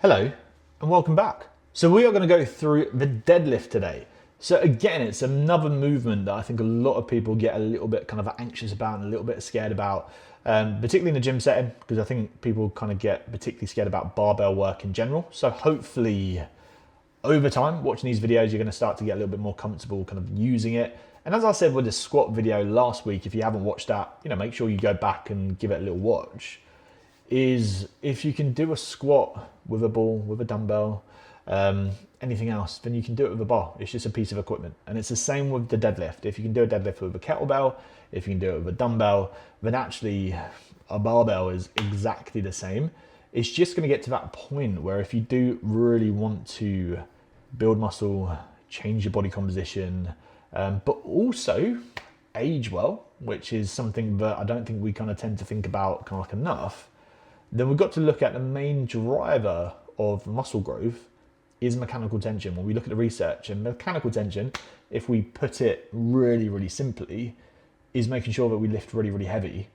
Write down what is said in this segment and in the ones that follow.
Hello and welcome back. So we are going to go through the deadlift today. So again, it's another movement that I think a lot of people get a little bit kind of anxious about and a little bit scared about, particularly in the gym setting, because I think people kind of get particularly scared about barbell work in general. So hopefully over time, watching these videos, you're going to start to get a little bit more comfortable kind of using it. And as I said with the squat video last week, if you haven't watched that, make sure you go back and give it a little watch. Is if you can do a squat with a ball, with a dumbbell, anything else, then you can do it with a bar. It's just a piece of equipment. And it's the same with the deadlift. If you can do a deadlift with a kettlebell, if you can do it with a dumbbell, then actually a barbell is exactly the same. It's just going to get to that point where if you do really want to build muscle, change your body composition, but also age well, which is something that I don't think we kind of tend to think about kind of like enough, then we've got to look at the main driver of muscle growth is mechanical tension. When we look at the research, and mechanical tension, if we put it really, really simply, is making sure that we lift really, really heavy,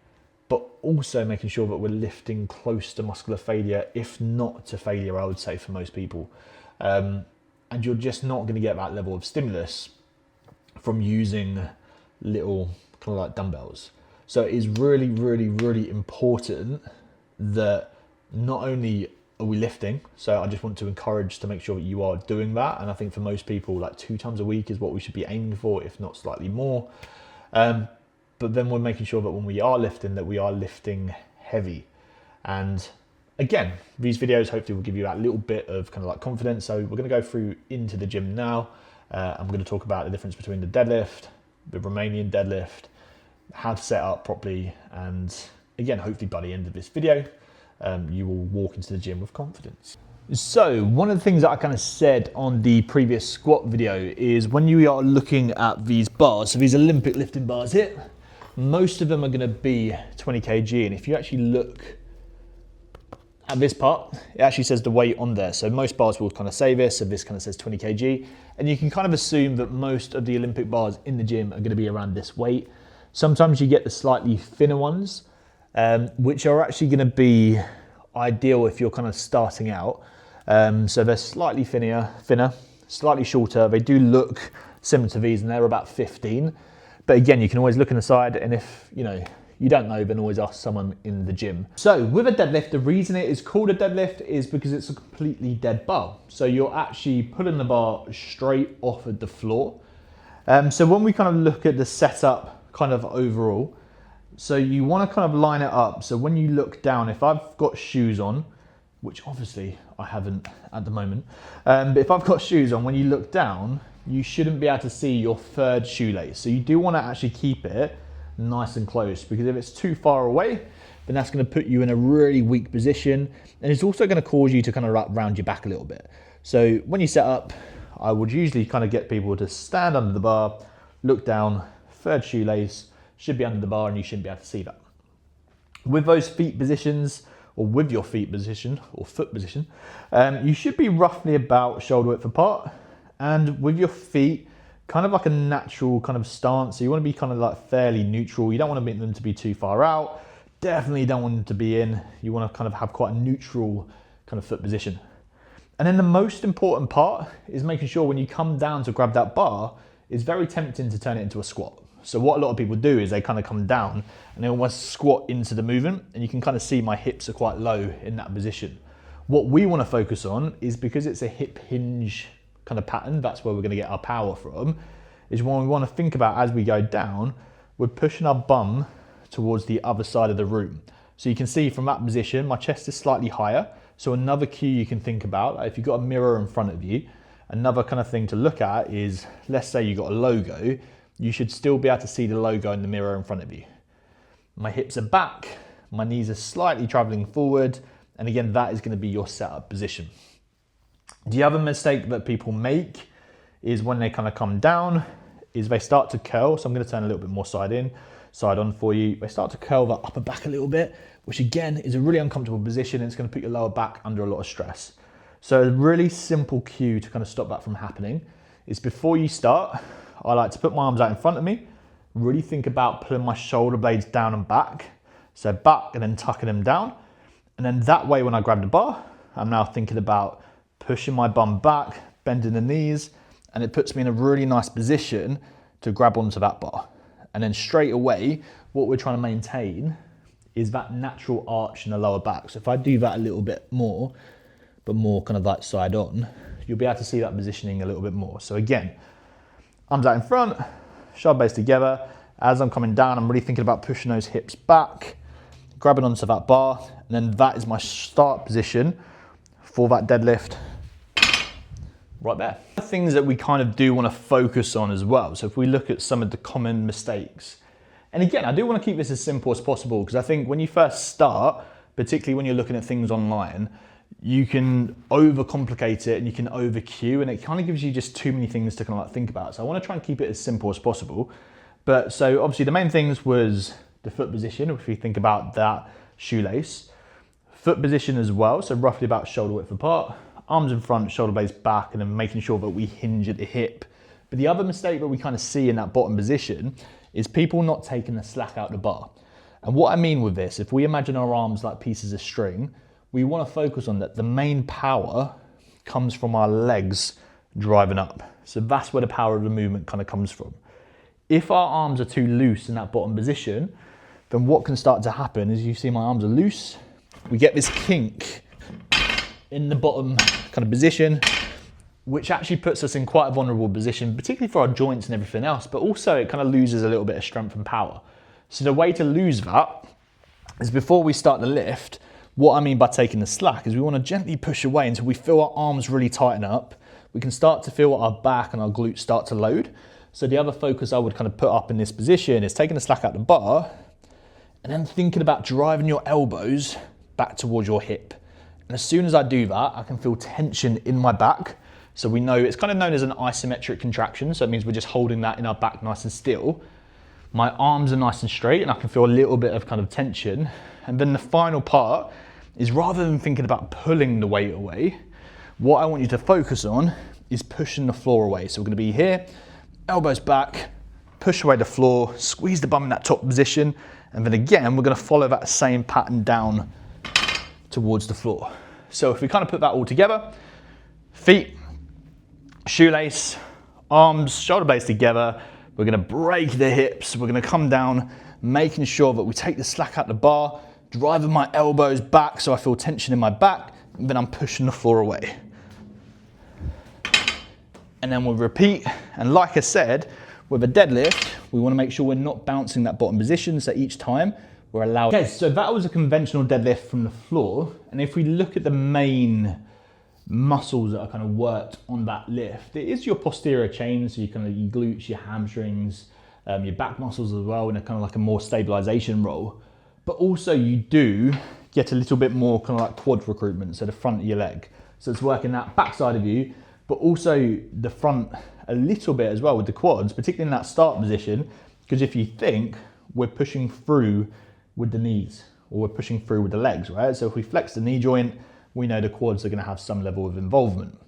but also making sure that we're lifting close to muscular failure, if not to failure, I would say, for most people. And you're just not going to get that level of stimulus from using little kind of like dumbbells. So it is really, really, really important that not only are we lifting, so I just want to encourage to make sure that you are doing that. And I think for most people, like 2 times a week is what we should be aiming for, if not slightly more. But then we're making sure that when we are lifting, that we are lifting heavy. And again, these videos hopefully will give you that little bit of kind of like confidence. So we're going to go through into the gym now. I'm going to talk about the difference between the deadlift, the Romanian deadlift, how to set up properly, and again, hopefully by the end of this video, you will walk into the gym with confidence. So one of the things that I kind of said on the previous squat video is when you are looking at these bars, so these Olympic lifting bars here, most of them are going to be 20 kg. And if you actually look at this part, it actually says the weight on there. So most bars will kind of say this, so this kind of says 20 kg. And you can kind of assume that most of the Olympic bars in the gym are going to be around this weight. Sometimes you get the slightly thinner ones, which are actually going to be ideal if you're kind of starting out. So they're slightly thinner, slightly shorter. They do look similar to these, and they're about 15. But again, you can always look on the side, and if you don't know, then always ask someone in the gym. So with a deadlift, the reason it is called a deadlift is because it's a completely dead bar. So you're actually pulling the bar straight off of the floor. So when we kind of look at the setup kind of overall, so you want to kind of line it up. So when you look down, if I've got shoes on, which obviously I haven't at the moment, but if I've got shoes on, when you look down, you shouldn't be able to see your third shoelace. So you do want to actually keep it nice and close, because if it's too far away, then that's going to put you in a really weak position, and it's also going to cause you to kind of wrap round your back a little bit. So when you set up, I would usually kind of get people to stand under the bar, look down, third shoelace should be under the bar, and you shouldn't be able to see that. With those feet positions, or with your feet position or foot position, you should be roughly about shoulder width apart, and with your feet kind of like a natural kind of stance. So you want to be kind of like fairly neutral. You don't want them to be too far out. Definitely don't want them to be in. You want to kind of have quite a neutral kind of foot position. And then the most important part is making sure when you come down to grab that bar, it's very tempting to turn it into a squat. So what a lot of people do is they kind of come down and they almost squat into the movement, and you can kind of see my hips are quite low in that position. What we want to focus on is, because it's a hip hinge kind of pattern, that's where we're going to get our power from, is when we want to think about as we go down, we're pushing our bum towards the other side of the room. So you can see from that position, my chest is slightly higher. So another cue you can think about, if you've got a mirror in front of you, another kind of thing to look at is, let's say you've got a logo, you should still be able to see the logo in the mirror in front of you. My hips are back, my knees are slightly traveling forward, and again, that is going to be your setup position. The other mistake that people make is when they kind of come down, is they start to curl. So I'm going to turn a little bit more side on for you. They start to curl the upper back a little bit, which again is a really uncomfortable position, and it's going to put your lower back under a lot of stress. So a really simple cue to kind of stop that from happening is, before you start, I like to put my arms out in front of me, really think about pulling my shoulder blades down and back. So back and then tucking them down. And then that way, when I grab the bar, I'm now thinking about pushing my bum back, bending the knees, and it puts me in a really nice position to grab onto that bar. And then straight away, what we're trying to maintain is that natural arch in the lower back. So if I do that a little bit more, but more kind of like side on, you'll be able to see that positioning a little bit more. So again, arms out in front, shoulder blades together. As I'm coming down, I'm really thinking about pushing those hips back, grabbing onto that bar, and then that is my start position for that deadlift right there. Things that we kind of do want to focus on as well. So if we look at some of the common mistakes, and again, I do want to keep this as simple as possible, because I think when you first start, particularly when you're looking at things online, you can overcomplicate it and you can over-cue, and it kind of gives you just too many things to kind of like think about. So I want to try and keep it as simple as possible. But so obviously the main things was the foot position, if we think about that shoelace. Foot position as well, so roughly about shoulder width apart. Arms in front, shoulder blades back, and then making sure that we hinge at the hip. But the other mistake that we kind of see in that bottom position is people not taking the slack out the bar. And what I mean with this, if we imagine our arms like pieces of string, we want to focus on that the main power comes from our legs driving up. So that's where the power of the movement kind of comes from. If our arms are too loose in that bottom position, then what can start to happen is you see my arms are loose, we get this kink in the bottom kind of position, which actually puts us in quite a vulnerable position, particularly for our joints and everything else, but also it kind of loses a little bit of strength and power. So the way to lose that is before we start the lift, what I mean by taking the slack is we want to gently push away until we feel our arms really tighten up. We can start to feel our back and our glutes start to load. So the other focus I would kind of put up in this position is taking the slack out the bar and then thinking about driving your elbows back towards your hip. And as soon as I do that, I can feel tension in my back. So we know it's kind of known as an isometric contraction. So it means we're just holding that in our back nice and still. My arms are nice and straight and I can feel a little bit of kind of tension. And then the final part is rather than thinking about pulling the weight away, what I want you to focus on is pushing the floor away. So we're going to be here, elbows back, push away the floor, squeeze the bum in that top position. And then again, we're going to follow that same pattern down towards the floor. So if we kind of put that all together, feet, shoelace, arms, shoulder blades together, we're going to break the hips, we're going to come down, making sure that we take the slack out the bar, driving my elbows back so I feel tension in my back, and then I'm pushing the floor away. And then we'll repeat, and like I said, with a deadlift, we want to make sure we're not bouncing that bottom position, so each time we're allowed. Okay, so that was a conventional deadlift from the floor, and if we look at the main muscles that are kind of worked on that lift, it is your posterior chain, so you kind of your glutes, your hamstrings, your back muscles as well in a kind of like a more stabilization role. But also you do get a little bit more kind of like quad recruitment, so the front of your leg. So it's working that back side of you, but also the front a little bit as well with the quads, particularly in that start position, because if you think we're pushing through with the knees or we're pushing through with the legs, right? So if we flex the knee joint, we know the quads are going to have some level of involvement.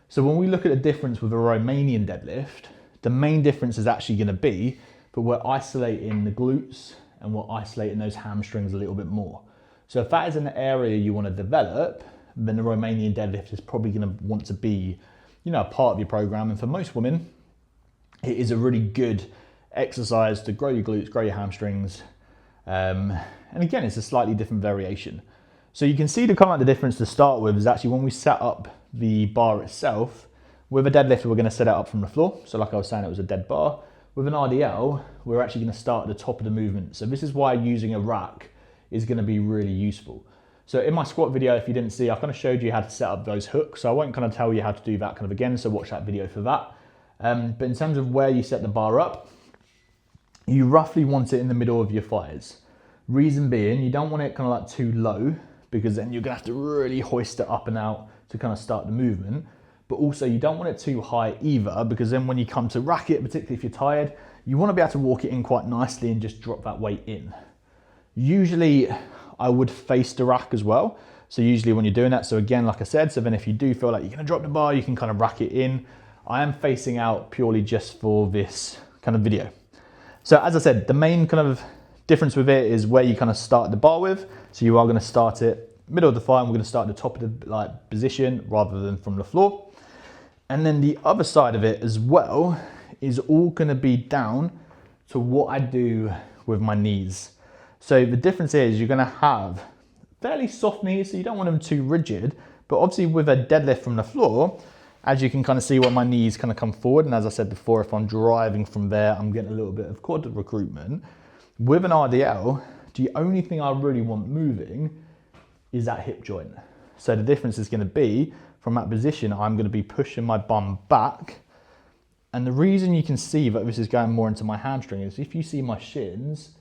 So when we look at the difference with a Romanian deadlift, the main difference is actually going to be that we're isolating the glutes and we're isolating those hamstrings a little bit more. So if that is an area you want to develop, then the Romanian deadlift is probably going to want to be, you know, a part of your program. And for most women, it is a really good exercise to grow your glutes, grow your hamstrings. And again, it's a slightly different variation. So you can see the kind of the difference to start with is actually when we set up the bar itself. With a deadlift, we're going to set it up from the floor. So like I was saying, it was a dead bar. With an RDL, we're actually going to start at the top of the movement. So this is why using a rack is going to be really useful. So in my squat video, if you didn't see, I kind of showed you how to set up those hooks. So I won't kind of tell you how to do that kind of again. So watch that video for that. But in terms of where you set the bar up, you roughly want it in the middle of your thighs. Reason being, you don't want it kind of like too low, because then you're gonna have to really hoist it up and out to kind of start the movement. But also you don't want it too high either, because then when you come to rack it, particularly if you're tired, you want to be able to walk it in quite nicely and just drop that weight in. Usually I would face the rack as well. So usually when you're doing that, so again, like I said, so then if you do feel like you're gonna drop the bar, you can kind of rack it in. I am facing out purely just for this kind of video. So as I said, the main kind of difference with it is where you kind of start the bar with. So you are going to start it middle of the thigh, and we're gonna start at the top of the position rather than from the floor. And then the other side of it as well is all gonna be down to what I do with my knees. So the difference is you're gonna have fairly soft knees, so you don't want them too rigid, but obviously with a deadlift from the floor, as you can kind of see what my knees kind of come forward, and as I said before, if I'm driving from there, I'm getting a little bit of quad recruitment. With an RDL, the only thing I really want moving is that hip joint. So the difference is gonna be, from that position, I'm gonna be pushing my bum back. And the reason you can see that this is going more into my hamstring is if you see my shins,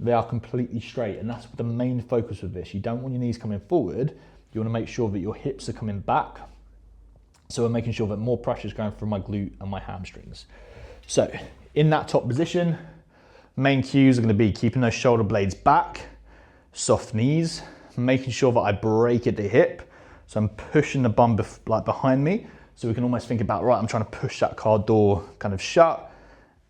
they are completely straight, and that's the main focus of this. You don't want your knees coming forward, you wanna make sure that your hips are coming back. So we're making sure that more pressure is going through my glute and my hamstrings. So in that top position, main cues are gonna be keeping those shoulder blades back, soft knees, making sure that I break at the hip. So I'm pushing the bum behind me. So we can almost think about, right, I'm trying to push that car door kind of shut.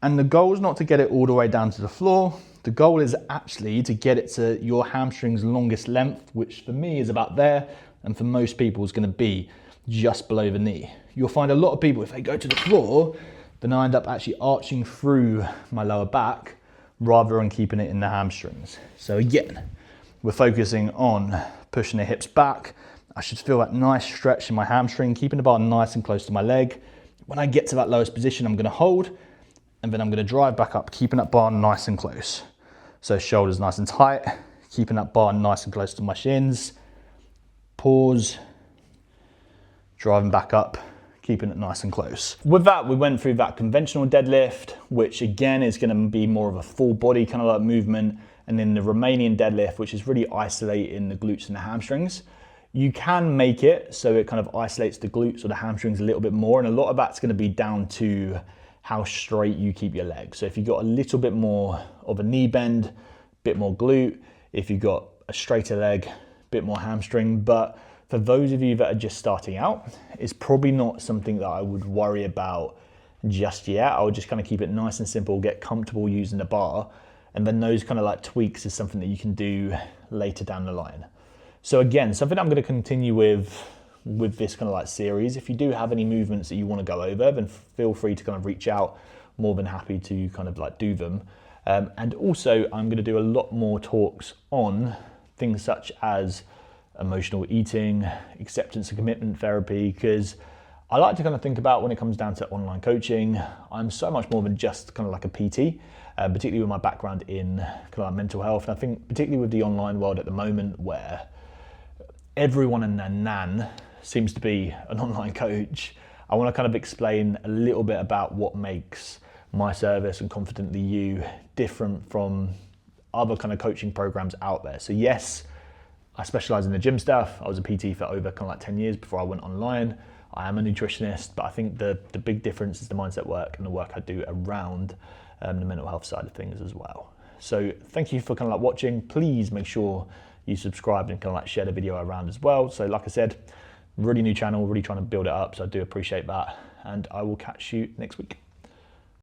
And the goal is not to get it all the way down to the floor. The goal is actually to get it to your hamstring's longest length, which for me is about there. And for most people is gonna be just below the knee. You'll find a lot of people, if they go to the floor, then I end up actually arching through my lower back rather than keeping it in the hamstrings. So again, we're focusing on pushing the hips back. I should feel that nice stretch in my hamstring, keeping the bar nice and close to my leg. When I get to that lowest position, I'm gonna hold, and then I'm gonna drive back up, keeping that bar nice and close. So shoulders nice and tight, keeping that bar nice and close to my shins. Pause, driving back up, keeping it nice and close. With that, we went through that conventional deadlift, which again is gonna be more of a full body kind of like movement, and then the Romanian deadlift, which is really isolating the glutes and the hamstrings. You can make it so it kind of isolates the glutes or the hamstrings a little bit more, and a lot of that's gonna be down to how straight you keep your legs. So if you've got a little bit more of a knee bend, bit more glute, if you've got a straighter leg, bit more hamstring. But for those of you that are just starting out, it's probably not something that I would worry about just yet. I would just kind of keep it nice and simple, get comfortable using the bar, and then those kind of like tweaks is something that you can do later down the line. So again, something I'm going to continue with this kind of like series. If you do have any movements that you want to go over, then feel free to kind of reach out. More than happy to kind of like do them. And also I'm going to do a lot more talks on things such as emotional eating, acceptance and commitment therapy, because I like to kind of think about when it comes down to online coaching, I'm so much more than just kind of like a PT, particularly with my background in kind of like mental health. And I think particularly with the online world at the moment, where everyone and their nan seems to be an online coach, I want to kind of explain a little bit about what makes my service and Confidently You different from other kind of coaching programs out there. So yes, I specialize in the gym stuff. I was a PT for over kind of like 10 years before I went online. I am a nutritionist, but I think the big difference is the mindset work and the work I do around the mental health side of things as well. So thank you for kind of like watching. Please make sure you subscribe and kind of like share the video around as well. So like I said, really new channel, really trying to build it up. So I do appreciate that. And I will catch you next week.